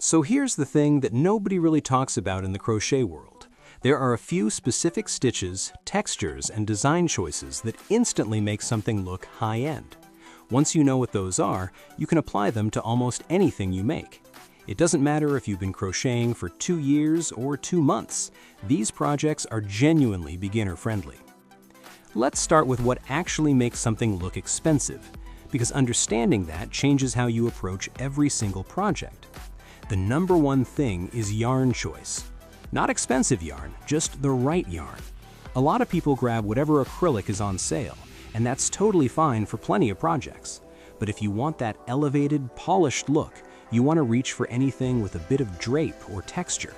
So here's the thing that nobody really talks about in the crochet world. There are a few specific stitches, textures, and design choices that instantly make something look high-end. Once you know what those are, you can apply them to almost anything you make. It doesn't matter if you've been crocheting for 2 years or 2 months. These projects are genuinely beginner-friendly. Let's start with what actually makes something look expensive, because understanding that changes how you approach every single project. The number one thing is yarn choice. Not expensive yarn, just the right yarn. A lot of people grab whatever acrylic is on sale, and that's totally fine for plenty of projects. But if you want that elevated, polished look, you want to reach for anything with a bit of drape or texture.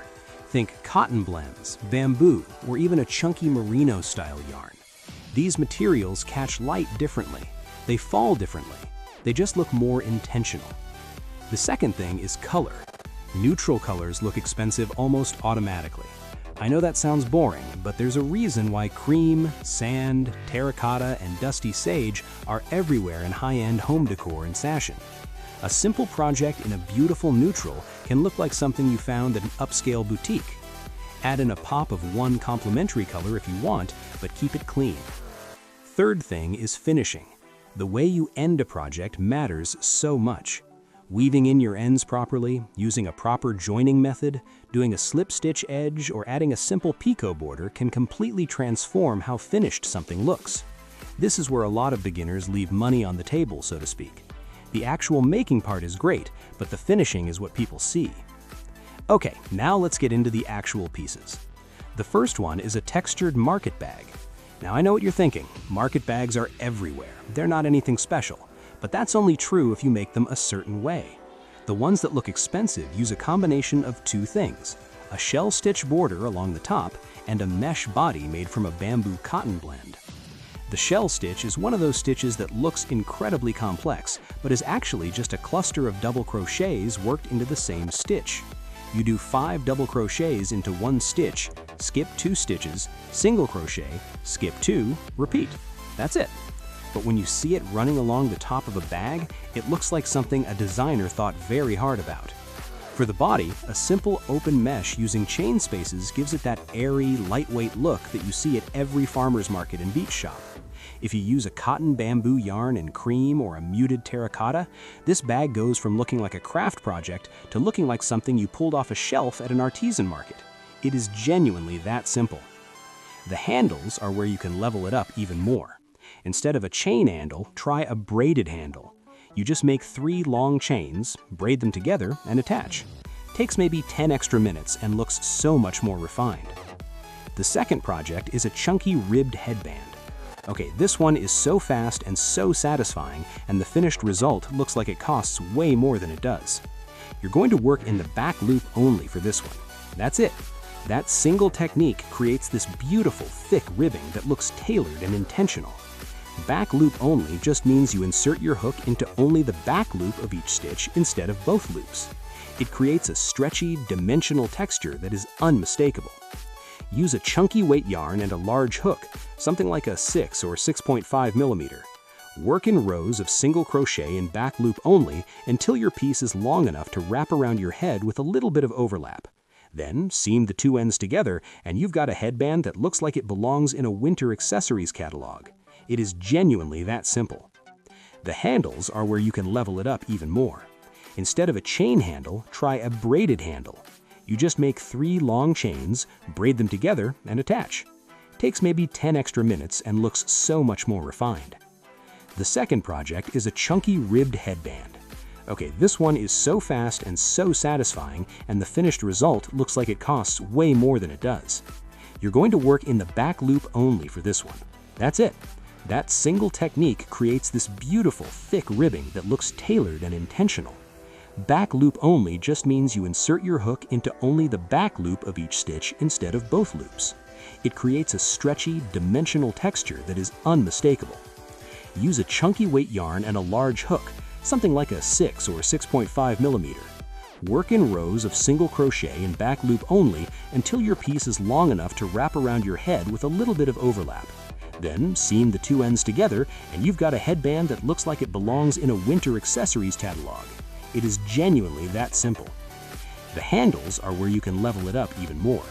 Think cotton blends, bamboo, or even a chunky merino-style yarn. These materials catch light differently. They fall differently. They just look more intentional. The second thing is color. Neutral colors look expensive almost automatically. I know that sounds boring, but there's a reason why cream, sand, terracotta, and dusty sage are everywhere in high-end home decor and sashin. A simple project in a beautiful neutral can look like something you found at an upscale boutique. Add in a pop of one complementary color if you want, but keep it clean. Third thing is finishing. The way you end a project matters so much. Weaving in your ends properly, using a proper joining method, doing a slip stitch edge, or adding a simple picot border can completely transform how finished something looks. This is where a lot of beginners leave money on the table, so to speak. The actual making part is great, but the finishing is what people see. Okay, now let's get into the actual pieces. The first one is a textured market bag. Now I know what you're thinking, market bags are everywhere. They're not anything special. But that's only true if you make them a certain way. The ones that look expensive use a combination of 2 things, a shell stitch border along the top and a mesh body made from a bamboo cotton blend. The shell stitch is one of those stitches that looks incredibly complex, but is actually just a cluster of double crochets worked into the same stitch. You do 5 double crochets into 1 stitch, skip 2 stitches, single crochet, skip 2, repeat. That's it. But when you see it running along the top of a bag, it looks like something a designer thought very hard about. For the body, a simple open mesh using chain spaces gives it that airy, lightweight look that you see at every farmer's market and beach shop. If you use a cotton bamboo yarn in cream or a muted terracotta, this bag goes from looking like a craft project to looking like something you pulled off a shelf at an artisan market. It is genuinely that simple. The handles are where you can level it up even more. Instead of a chain handle, try a braided handle. You just make 3 long chains, braid them together, and attach. Takes maybe 10 extra minutes and looks so much more refined. The second project is a chunky ribbed headband. Okay, this one is so fast and so satisfying, and the finished result looks like it costs way more than it does. You're going to work in the back loop only for this one. That's it. That single technique creates this beautiful, thick ribbing that looks tailored and intentional. Back loop only just means you insert your hook into only the back loop of each stitch instead of both loops. It creates a stretchy, dimensional texture that is unmistakable. Use a chunky weight yarn and a large hook, something like a 6 or 6.5 millimeter. Work in rows of single crochet in back loop only until your piece is long enough to wrap around your head with a little bit of overlap. Then seam the 2 ends together and you've got a headband that looks like it belongs in a winter accessories catalog. It is genuinely that simple. The handles are where you can level it up even more. Instead of a chain handle, try a braided handle. You just make 3 long chains, braid them together, and attach. Takes maybe 10 extra minutes and looks so much more refined. The second project is a chunky ribbed headband. Okay, this one is so fast and so satisfying, and the finished result looks like it costs way more than it does. You're going to work in the back loop only for this one. That's it. That single technique creates this beautiful, thick ribbing that looks tailored and intentional. Back loop only just means you insert your hook into only the back loop of each stitch instead of both loops. It creates a stretchy, dimensional texture that is unmistakable. Use a chunky weight yarn and a large hook, something like a 6 or 6.5 millimeter. Work in rows of single crochet in back loop only until your piece is long enough to wrap around your head with a little bit of overlap. Then seam the 2 ends together and you've got a headband that looks like it belongs in a winter accessories catalog. It is genuinely that simple. The handles are where you can level it up even more.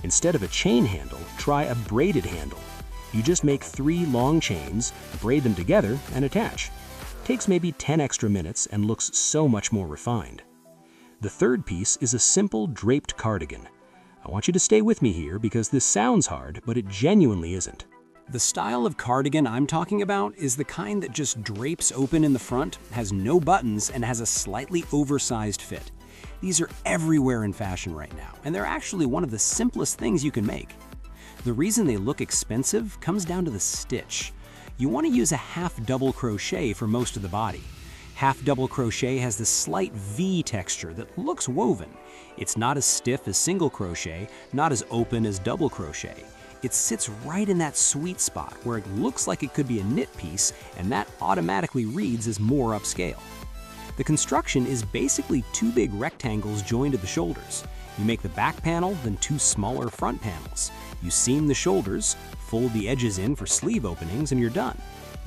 Instead of a chain handle, try a braided handle. You just make 3 long chains, braid them together, and attach. Takes maybe 10 extra minutes and looks so much more refined. The third piece is a simple draped cardigan. I want you to stay with me here because this sounds hard, but it genuinely isn't. The style of cardigan I'm talking about is the kind that just drapes open in the front, has no buttons, and has a slightly oversized fit. These are everywhere in fashion right now, and they're actually one of the simplest things you can make. The reason they look expensive comes down to the stitch. You want to use a half double crochet for most of the body. Half double crochet has this slight V texture that looks woven. It's not as stiff as single crochet, not as open as double crochet. It sits right in that sweet spot where it looks like it could be a knit piece, and that automatically reads as more upscale. The construction is basically 2 big rectangles joined at the shoulders. You make the back panel, then 2 smaller front panels. You seam the shoulders, fold the edges in for sleeve openings, and you're done.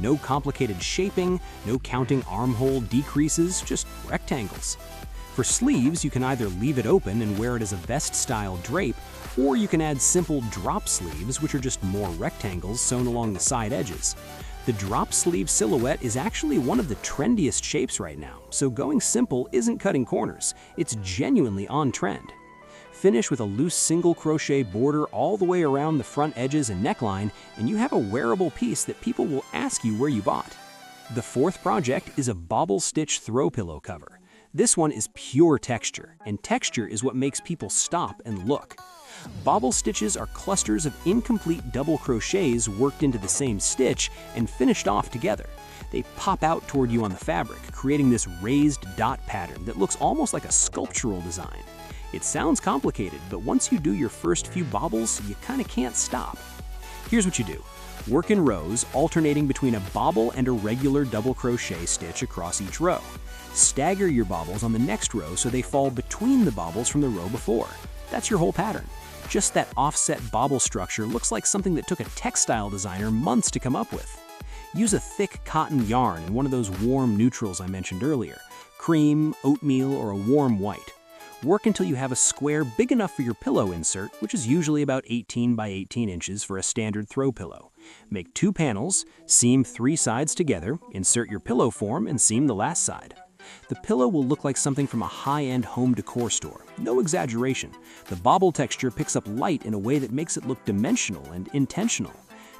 No complicated shaping, no counting armhole decreases, just rectangles. For sleeves, you can either leave it open and wear it as a vest-style drape, or you can add simple drop sleeves, which are just more rectangles sewn along the side edges. The drop sleeve silhouette is actually one of the trendiest shapes right now, so going simple isn't cutting corners, it's genuinely on trend. Finish with a loose single crochet border all the way around the front edges and neckline, and you have a wearable piece that people will ask you where you bought. The fourth project is a Bobble stitch throw pillow cover. This one is pure texture, and texture is what makes people stop and look. Bobble stitches are clusters of incomplete double crochets worked into the same stitch and finished off together. They pop out toward you on the fabric, creating this raised dot pattern that looks almost like a sculptural design. It sounds complicated, but once you do your first few bobbles, you kind of can't stop. Here's what you do. Work in rows, alternating between a bobble and a regular double crochet stitch across each row. Stagger your bobbles on the next row so they fall between the bobbles from the row before. That's your whole pattern. Just that offset bobble structure looks like something that took a textile designer months to come up with. Use a thick cotton yarn in one of those warm neutrals I mentioned earlier, cream, oatmeal, or a warm white. Work until you have a square big enough for your pillow insert, which is usually about 18 by 18 inches for a standard throw pillow. Make 2 panels, seam 3 sides together, insert your pillow form, and seam the last side. The pillow will look like something from a high-end home decor store. No exaggeration. The bobble texture picks up light in a way that makes it look dimensional and intentional.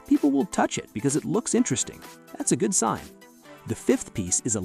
People will touch it because it looks interesting. That's a good sign. The fifth piece is a